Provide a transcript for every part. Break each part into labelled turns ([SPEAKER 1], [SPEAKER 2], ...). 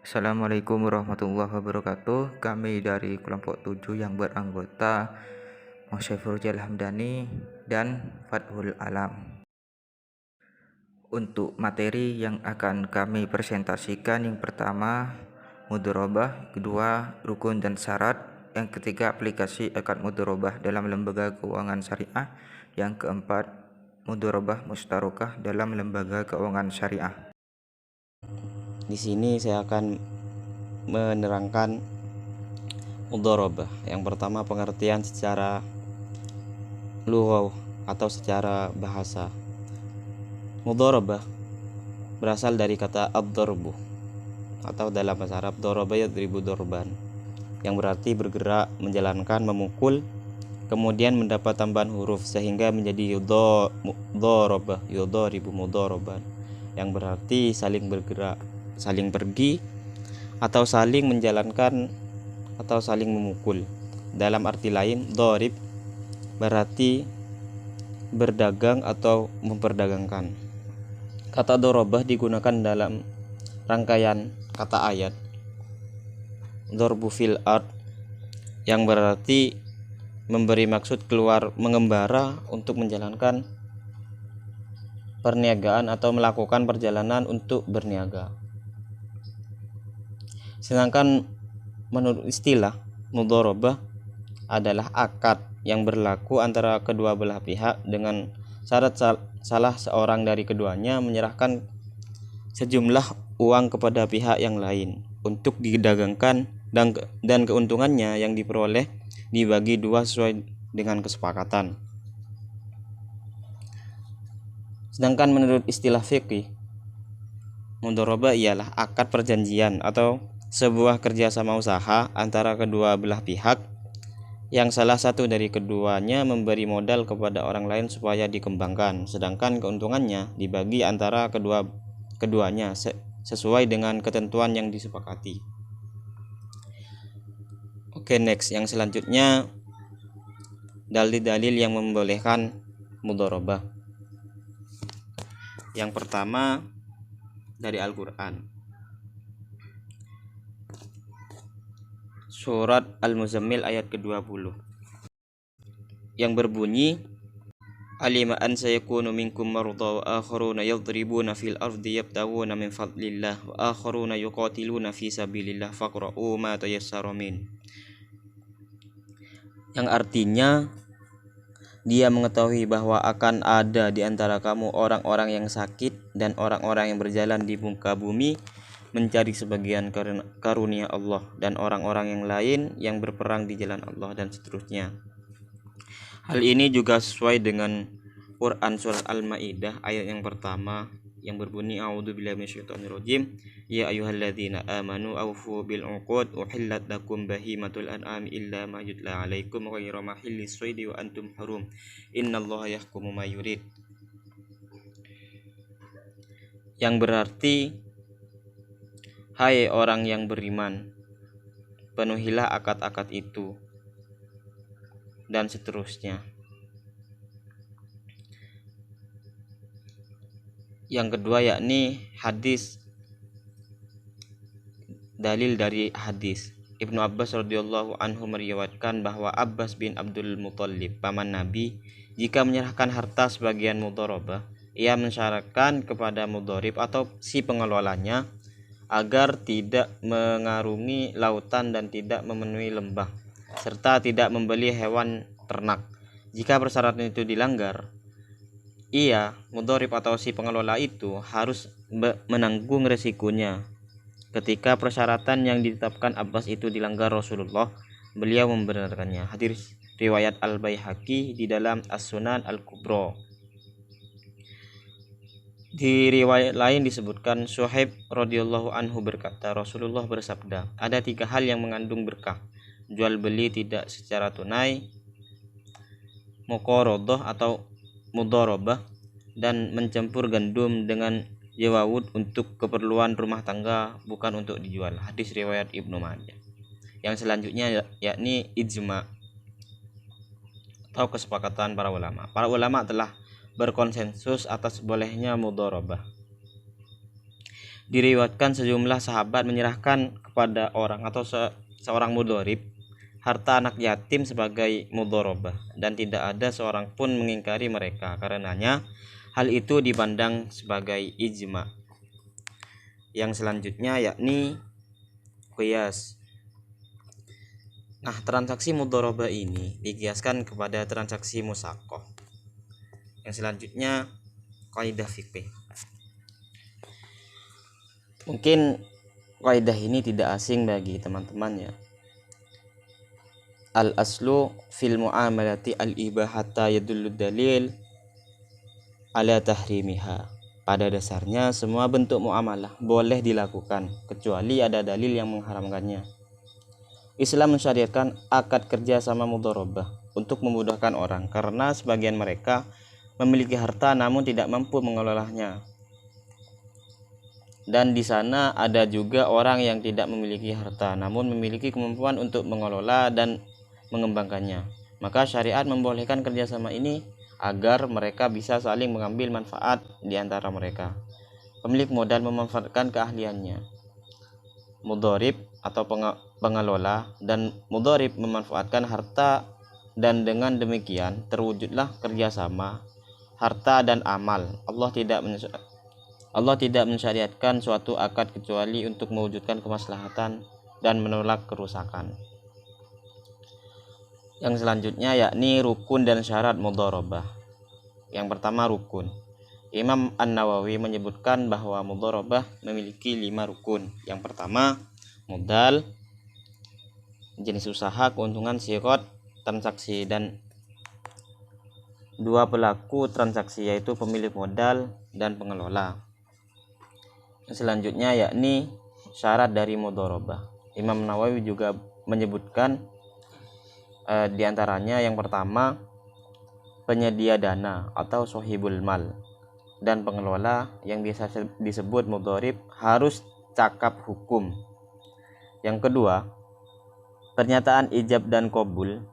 [SPEAKER 1] Assalamualaikum warahmatullahi wabarakatuh. Kami dari kelompok 7 yang beranggota Musyaiful Jalal Hamdani dan Fathul Alam. Untuk materi yang akan kami presentasikan, yang pertama mudharabah, kedua rukun dan syarat, yang ketiga aplikasi akad mudharabah dalam lembaga keuangan syariah, yang keempat mudharabah mustarokah dalam lembaga keuangan syariah.
[SPEAKER 2] Di sini saya akan menerangkan mudharabah. Yang pertama, pengertian secara lughah atau secara bahasa. Mudharabah berasal dari kata ad-darbu atau dalam bahasa Arab daraba yadribu darban, yang berarti bergerak, menjalankan, memukul, kemudian mendapat tambahan huruf sehingga menjadi yudharabah, yudharibu mudharaban, yang berarti saling bergerak, saling pergi, atau saling menjalankan, atau saling memukul. Dalam arti lain, dharib berarti berdagang atau memperdagangkan. Kata dorobah digunakan dalam rangkaian kata ayat dorbu fil ard, yang berarti memberi maksud keluar mengembara untuk menjalankan perniagaan atau melakukan perjalanan untuk berniaga. Sedangkan menurut istilah, mudharabah adalah akad yang berlaku antara kedua belah pihak dengan syarat salah seorang dari keduanya menyerahkan sejumlah uang kepada pihak yang lain untuk didagangkan, dan keuntungannya yang diperoleh dibagi dua sesuai dengan kesepakatan. Sedangkan menurut istilah fikih, mudharabah ialah akad perjanjian atau sebuah kerjasama usaha antara kedua belah pihak yang salah satu dari keduanya memberi modal kepada orang lain supaya dikembangkan, sedangkan keuntungannya dibagi antara keduanya sesuai dengan ketentuan yang disepakati. Oke, next, yang selanjutnya dalil-dalil yang membolehkan mudharabah. Yang pertama dari Al-Quran, surat Al-Muzammil ayat ke-20, yang berbunyi, alima an sayakunu minkum marudha wa akharuna yadribuna fil ardi yabtaguna min fadlillah wa akharuna yuqatiluna fi sabilillah faqra'u ma tayassara min. Yang artinya, dia mengetahui bahwa akan ada di antara kamu orang-orang yang sakit dan orang-orang yang berjalan di muka bumi mencari sebagian karunia Allah, dan orang-orang yang lain yang berperang di jalan Allah, dan seterusnya. Hal ini juga sesuai dengan Quran surah Al-Maidah ayat yang pertama yang berbunyi, a'udzubillahi minasyaitonirrajim, ya ayyuhalladzina amanu aufu bil uqud uhillat lakum bahimatul an'ami illa ma yutla alaikum ghairu mahillis shaidi wa antum hurum innallaha yahkumu ma yurid. Yang berarti, hai orang yang beriman, penuhilah akad-akad itu, dan seterusnya. Yang kedua yakni hadis, dalil dari hadis. Ibnu Abbas radhiyallahu anhu meriwayatkan bahwa Abbas bin Abdul Muthalib, paman Nabi, jika menyerahkan harta sebagian mudharabah, ia mensyaratkan kepada mudharib atau si pengelolanya agar tidak mengarungi lautan dan tidak memenuhi lembah, serta tidak membeli hewan ternak. Jika persyaratan itu dilanggar, ia, mudharib atau si pengelola itu, harus menanggung resikonya. Ketika persyaratan yang ditetapkan Abbas itu dilanggar Rasulullah, beliau membenarkannya. Hadis riwayat Al-Baihaqi di dalam As-Sunan Al-Kubra. Di riwayat lain disebutkan, Suhaib radhiyallahu anhu berkata, Rasulullah bersabda, ada 3 hal yang mengandung berkah: jual beli tidak secara tunai, muqaradah atau mudharabah, dan mencampur gandum dengan jawawud untuk keperluan rumah tangga, bukan untuk dijual. Hadis riwayat Ibnu Majah. Yang selanjutnya yakni ijma atau kesepakatan para ulama. Para ulama telah berkonsensus atas bolehnya mudharabah. Diriwayatkan sejumlah sahabat menyerahkan kepada orang atau seorang mudharib harta anak yatim sebagai mudharabah, dan tidak ada seorang pun mengingkari mereka. Karenanya hal itu dipandang sebagai ijma. Yang selanjutnya yakni qiyas. Nah, transaksi mudharabah ini dikiaskan kepada transaksi musaqah. Yang selanjutnya kaidah fikih. Mungkin kaidah ini tidak asing bagi teman-teman ya. Al aslu fil muamalati al ibahata yadullu dalil ala tahrimiha. Pada dasarnya semua bentuk muamalah boleh dilakukan kecuali ada dalil yang mengharamkannya. Islam mensyariatkan akad kerja sama mudharabah untuk memudahkan orang karena sebagian mereka memiliki harta namun tidak mampu mengelolanya. Dan di sana ada juga orang yang tidak memiliki harta namun memiliki kemampuan untuk mengelola dan mengembangkannya. Maka syariat membolehkan kerjasama ini agar mereka bisa saling mengambil manfaat di antara mereka. Pemilik modal memanfaatkan keahliannya, mudharib atau pengelola dan mudharib memanfaatkan harta, dan dengan demikian terwujudlah kerjasama harta dan amal. Allah tidak mensyariatkan suatu akad kecuali untuk mewujudkan kemaslahatan dan menolak kerusakan. Yang selanjutnya yakni rukun dan syarat mudharabah. Yang pertama rukun. Imam An-Nawawi menyebutkan bahwa mudharabah memiliki 5 rukun. Yang pertama modal, jenis usaha, keuntungan, siqat, transaksi, dan 2 pelaku transaksi yaitu pemilik modal dan pengelola. Selanjutnya yakni syarat dari mudharabah. Imam Nawawi juga menyebutkan diantaranya yang pertama penyedia dana atau sohibul mal, dan pengelola yang biasa disebut mudharib harus cakap hukum. Yang kedua, pernyataan ijab dan qabul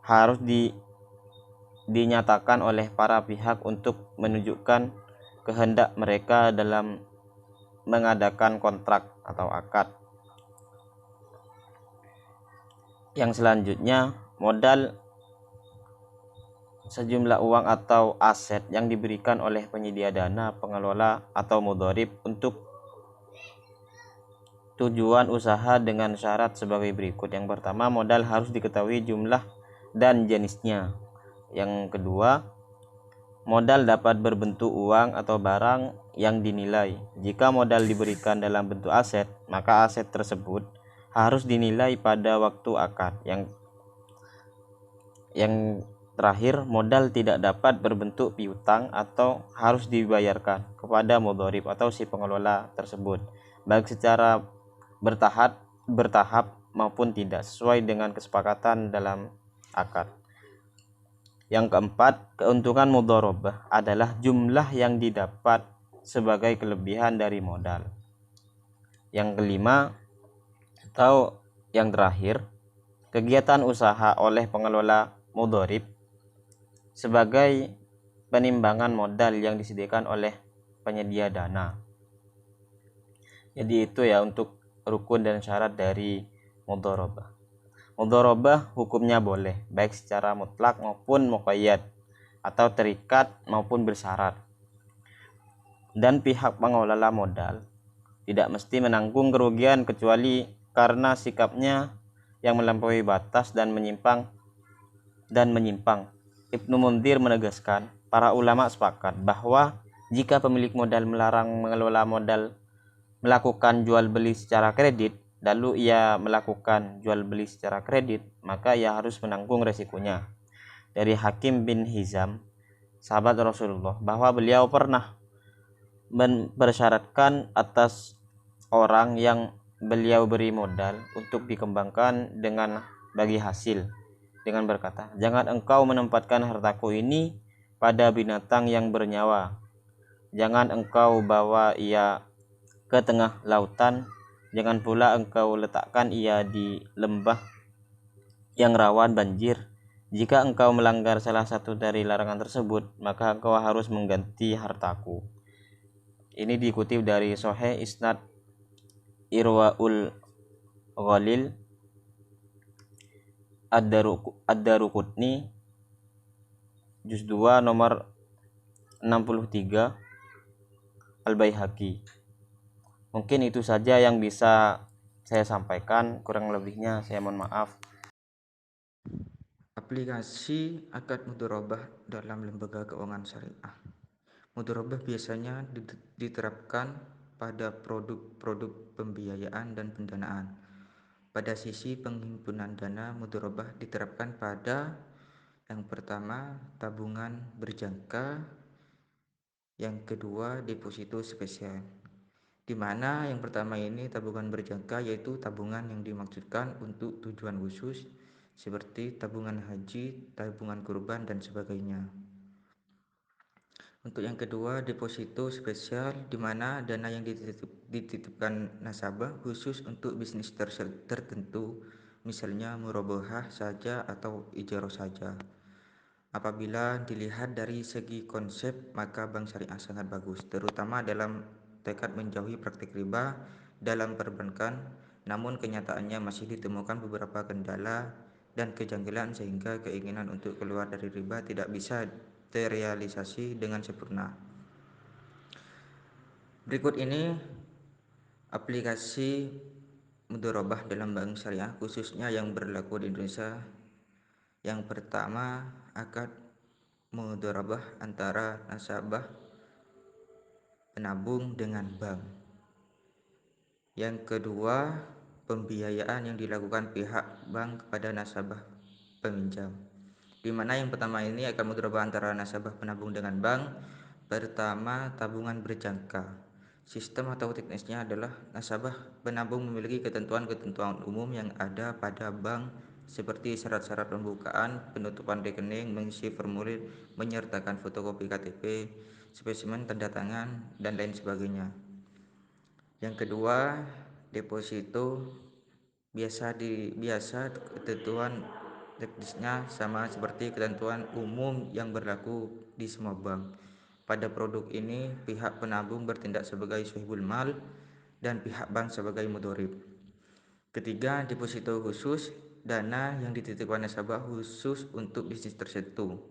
[SPEAKER 2] harus dinyatakan oleh para pihak untuk menunjukkan kehendak mereka dalam mengadakan kontrak atau akad. Yang selanjutnya modal sejumlah uang atau aset yang diberikan oleh penyedia dana, pengelola atau mudharib untuk tujuan usaha dengan syarat sebagai berikut. Yang pertama, modal harus diketahui jumlah dan jenisnya. Yang kedua, modal dapat berbentuk uang atau barang yang dinilai. Jika modal diberikan dalam bentuk aset, maka aset tersebut harus dinilai pada waktu akad. Yang terakhir, modal tidak dapat berbentuk piutang atau harus dibayarkan kepada mudharib atau si pengelola tersebut, baik secara bertahap maupun tidak sesuai dengan kesepakatan dalam akad. Yang keempat, keuntungan mudharabah adalah jumlah yang didapat sebagai kelebihan dari modal. Yang kelima atau yang terakhir, kegiatan usaha oleh pengelola mudharib sebagai penimbangan modal yang disediakan oleh penyedia dana. Jadi itu ya untuk rukun dan syarat dari mudharabah. Mudharabah hukumnya boleh baik secara mutlak maupun muqayyad atau terikat maupun bersyarat. Dan pihak pengelola modal tidak mesti menanggung kerugian kecuali karena sikapnya yang melampaui batas dan menyimpang. Ibnu Munzir menegaskan, para ulama sepakat bahwa jika pemilik modal melarang mengelola modal melakukan jual beli secara kredit, lalu ia melakukan jual beli secara kredit, maka ia harus menanggung resikonya. Dari Hakim bin Hizam, sahabat Rasulullah, bahwa beliau pernah bersyaratkan atas orang yang beliau beri modal untuk dikembangkan dengan bagi hasil, dengan berkata, jangan engkau menempatkan hartaku ini pada binatang yang bernyawa, jangan engkau bawa ia ke tengah lautan, jangan pula engkau letakkan ia di lembah yang rawan banjir. Jika engkau melanggar salah satu dari larangan tersebut, maka engkau harus mengganti hartaku. Ini dikutip dari Sahih Isnad Irwaul Ghalil Ad-Daruqutni juz 2 nomor 63, Al-Baihaqi. Mungkin itu saja yang bisa saya sampaikan, kurang lebihnya saya mohon maaf.
[SPEAKER 1] Aplikasi akad mudharabah dalam lembaga keuangan syariah. Mudharabah biasanya diterapkan pada produk-produk pembiayaan dan pendanaan. Pada sisi penghimpunan dana, mudharabah diterapkan pada yang pertama tabungan berjangka, yang kedua deposito spesial. Di mana yang pertama ini tabungan berjangka yaitu tabungan yang dimaksudkan untuk tujuan khusus seperti tabungan haji, tabungan kurban dan sebagainya. Untuk yang kedua, deposito spesial, di mana dana yang dititipkan nasabah khusus untuk bisnis tertentu, misalnya murabahah saja atau ijarah saja. Apabila dilihat dari segi konsep, maka bank syariah sangat bagus, terutama dalam tekad menjauhi praktik riba dalam perbankan. Namun kenyataannya masih ditemukan beberapa kendala dan kejanggalan sehingga keinginan untuk keluar dari riba tidak bisa terrealisasi dengan sempurna. Berikut ini aplikasi mudharabah dalam bank syariah khususnya yang berlaku di Indonesia. Yang pertama, akad mudharabah antara nasabah penabung dengan bank. Yang kedua, pembiayaan yang dilakukan pihak bank kepada nasabah peminjam. Di mana yang pertama ini akan mudharabah antara nasabah penabung dengan bank. Pertama, tabungan berjangka. Sistem atau teknisnya adalah nasabah penabung memiliki ketentuan-ketentuan umum yang ada pada bank seperti syarat-syarat pembukaan, penutupan rekening, mengisi formulir, menyertakan fotokopi KTP, spesimen tanda tangan, dan lain sebagainya. Yang kedua, deposito biasa ketentuan teknisnya sama seperti ketentuan umum yang berlaku di semua bank. Pada produk ini, pihak penabung bertindak sebagai sahibul mal dan pihak bank sebagai mudharib. Ketiga, deposito khusus, dana yang dititipkan nasabah khusus untuk bisnis tertentu.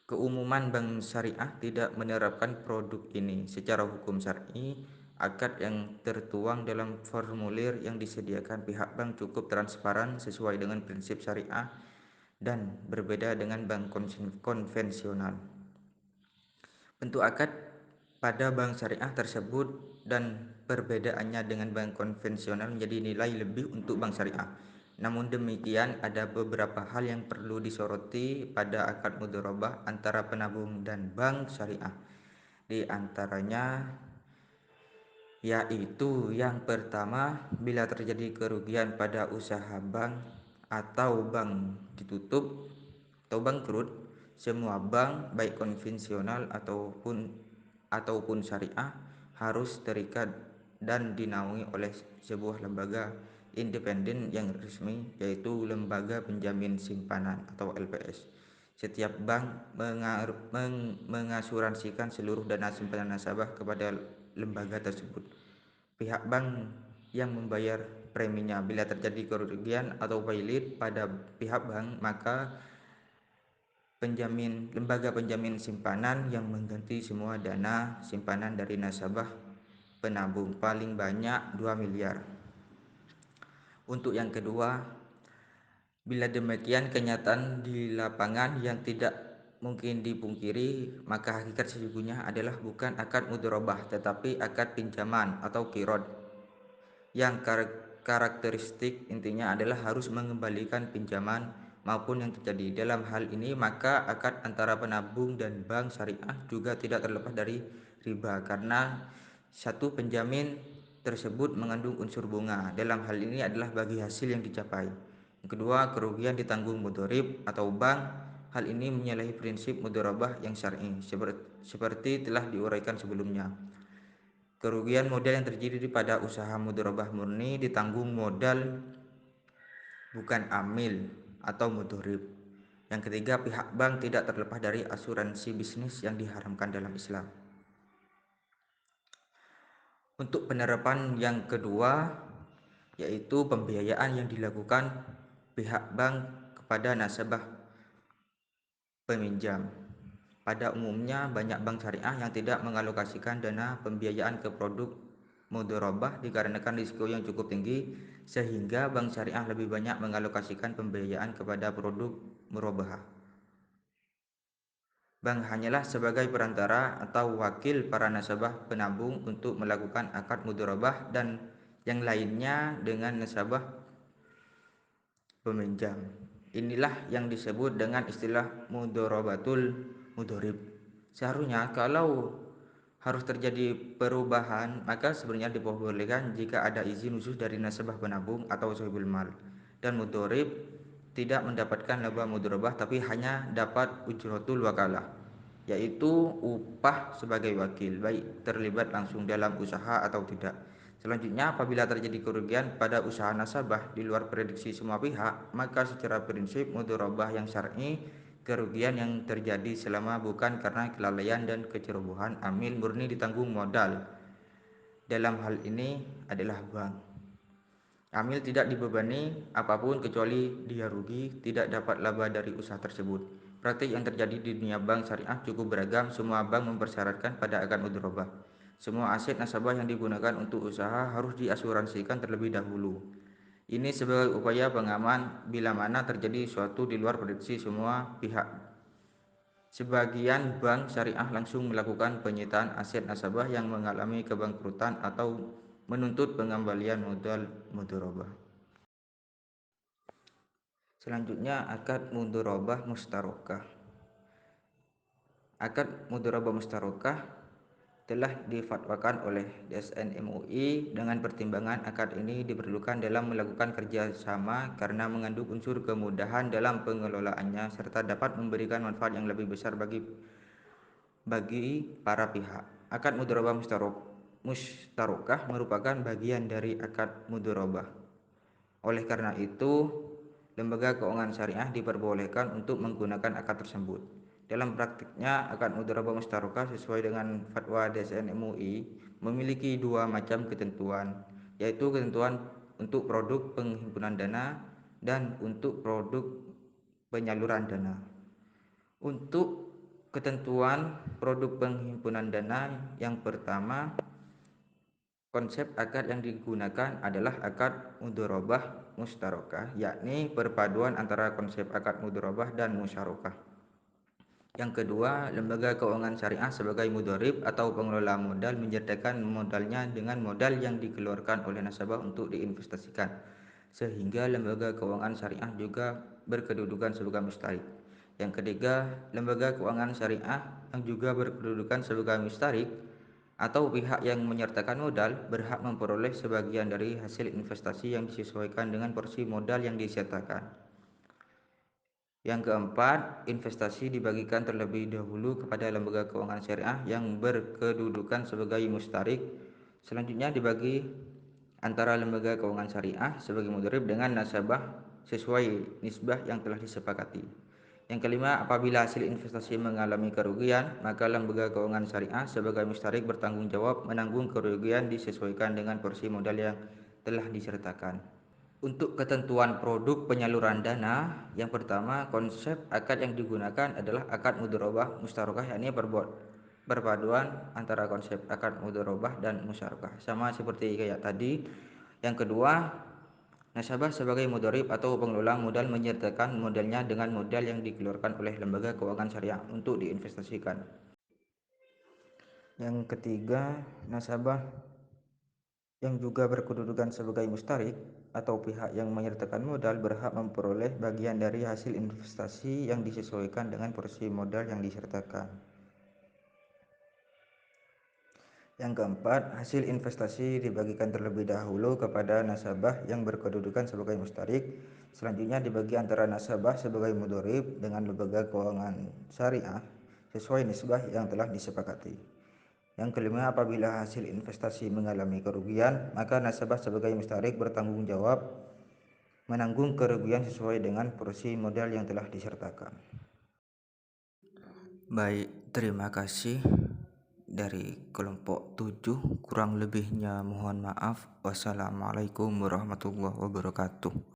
[SPEAKER 1] Keumuman bank syariah tidak menerapkan produk ini. Secara hukum syar'i, akad yang tertuang dalam formulir yang disediakan pihak bank cukup transparan sesuai dengan prinsip syariah dan berbeda dengan bank konvensional. Bentuk akad pada bank syariah tersebut dan perbedaannya dengan bank konvensional menjadi nilai lebih untuk bank syariah. Namun demikian, ada beberapa hal yang perlu disoroti pada akad mudharabah antara penabung dan bank syariah. Di antaranya yaitu yang pertama, bila terjadi kerugian pada usaha bank atau bank ditutup atau bangkrut, semua bank baik konvensional ataupun syariah harus terikat dan dinaungi oleh sebuah lembaga independen yang resmi, yaitu Lembaga Penjamin Simpanan atau LPS. Setiap bank mengasuransikan seluruh dana simpanan nasabah kepada lembaga tersebut. Pihak bank yang membayar preminya. Bila terjadi kerugian atau failit pada pihak bank, maka lembaga penjamin simpanan yang mengganti semua dana simpanan dari nasabah penabung, paling banyak 2 miliar. Untuk yang kedua, bila demikian kenyataan di lapangan yang tidak mungkin dipungkiri, maka hakikat sesungguhnya adalah bukan akad mudharabah tetapi akad pinjaman atau qirad, yang karakteristik intinya adalah harus mengembalikan pinjaman maupun yang terjadi. Dalam hal ini maka akad antara penabung dan bank syariah juga tidak terlepas dari riba, karena satu penjamin tersebut mengandung unsur bunga. Dalam hal ini adalah bagi hasil yang dicapai. Yang kedua, kerugian ditanggung mudharib atau bank. Hal ini menyalahi prinsip mudharabah yang syar'i seperti telah diuraikan sebelumnya. Kerugian modal yang terjadi pada usaha mudharabah murni ditanggung modal, bukan amil atau mudharib. Yang ketiga, pihak bank tidak terlepas dari asuransi bisnis yang diharamkan dalam Islam. Untuk penerapan yang kedua, yaitu pembiayaan yang dilakukan pihak bank kepada nasabah peminjam. Pada umumnya, banyak bank syariah yang tidak mengalokasikan dana pembiayaan ke produk mudharabah dikarenakan risiko yang cukup tinggi, sehingga bank syariah lebih banyak mengalokasikan pembiayaan kepada produk murabahah. Bank hanyalah sebagai perantara atau wakil para nasabah penabung untuk melakukan akad mudharabah dan yang lainnya dengan nasabah peminjam. Inilah yang disebut dengan istilah mudharabatul mudharib. Seharusnya kalau harus terjadi perubahan, maka sebenarnya diperbolehkan jika ada izin khusus dari nasabah penabung atau sahibul mal. Dan mudharib tidak mendapatkan laba mudharabah tapi hanya dapat ujratul wakalah, yaitu upah sebagai wakil, baik terlibat langsung dalam usaha atau tidak. Selanjutnya, apabila terjadi kerugian pada usaha nasabah di luar prediksi semua pihak, maka secara prinsip mudharabah yang syar'i, kerugian yang terjadi selama bukan karena kelalaian dan kecerobohan amil murni ditanggung modal. Dalam hal ini adalah bank. Amil tidak dibebani apapun kecuali dia rugi, tidak dapat laba dari usaha tersebut. Praktik yang terjadi di dunia bank syariah cukup beragam. Semua bank mempersyaratkan pada akad mudharabah. Semua aset nasabah yang digunakan untuk usaha harus diasuransikan terlebih dahulu. Ini sebagai upaya pengaman bila mana terjadi suatu di luar prediksi semua pihak. Sebagian bank syariah langsung melakukan penyitaan aset nasabah yang mengalami kebangkrutan atau menuntut pengembalian modal mudharabah. Selanjutnya, akad mudharabah mustarokah. Akad mudharabah mustarokah telah difatwakan oleh DSN MUI. Dengan pertimbangan akad ini diperlukan dalam melakukan kerjasama karena mengandung unsur kemudahan dalam pengelolaannya serta dapat memberikan manfaat yang lebih besar bagi para pihak. Akad mudharabah mustarokah merupakan bagian dari akad mudharabah. Oleh karena itu, lembaga keuangan syariah diperbolehkan untuk menggunakan akad tersebut. Dalam praktiknya, akad mudharabah mustarokah sesuai dengan fatwa DSN MUI memiliki dua macam ketentuan, yaitu ketentuan untuk produk penghimpunan dana dan untuk produk penyaluran dana. Untuk ketentuan produk penghimpunan dana, yang pertama, konsep akad yang digunakan adalah akad mudharabah mustarokah, yakni perpaduan antara konsep akad mudharabah dan musyarakah. Yang kedua, lembaga keuangan syariah sebagai mudharib atau pengelola modal menyertakan modalnya dengan modal yang dikeluarkan oleh nasabah untuk diinvestasikan, sehingga lembaga keuangan syariah juga berkedudukan sebagai mustarik. Yang ketiga, lembaga keuangan syariah yang juga berkedudukan sebagai mustarik atau pihak yang menyertakan modal berhak memperoleh sebagian dari hasil investasi yang disesuaikan dengan porsi modal yang disertakan. Yang keempat, investasi dibagikan terlebih dahulu kepada lembaga keuangan syariah yang berkedudukan sebagai mustarik. Selanjutnya dibagi antara lembaga keuangan syariah sebagai mudharib dengan nasabah sesuai nisbah yang telah disepakati. Yang kelima, apabila hasil investasi mengalami kerugian, maka lembaga keuangan syariah sebagai mustarik bertanggung jawab menanggung kerugian disesuaikan dengan porsi modal yang telah disertakan. Untuk ketentuan produk penyaluran dana, yang pertama, konsep akad yang digunakan adalah akad mudharabah mustarokah, yakni perpaduan antara konsep akad mudharabah dan musyarakah, sama seperti kayak tadi. Yang kedua, nasabah sebagai mudharib atau pengelola modal menyertakan modalnya dengan modal yang dikeluarkan oleh lembaga keuangan syariah untuk diinvestasikan. Yang ketiga, nasabah yang juga berkedudukan sebagai mustarik atau pihak yang menyertakan modal berhak memperoleh bagian dari hasil investasi yang disesuaikan dengan porsi modal yang disertakan. Yang keempat, hasil investasi dibagikan terlebih dahulu kepada nasabah yang berkedudukan sebagai mustarik, selanjutnya dibagi antara nasabah sebagai mudharib dengan lembaga keuangan syariah sesuai nisbah yang telah disepakati. Yang kelima, apabila hasil investasi mengalami kerugian, maka nasabah sebagai mustarik bertanggung jawab menanggung kerugian sesuai dengan porsi modal yang telah disertakan. Baik, terima kasih. dari kelompok 7. Kurang lebihnya mohon maaf. Wassalamualaikum warahmatullahi wabarakatuh.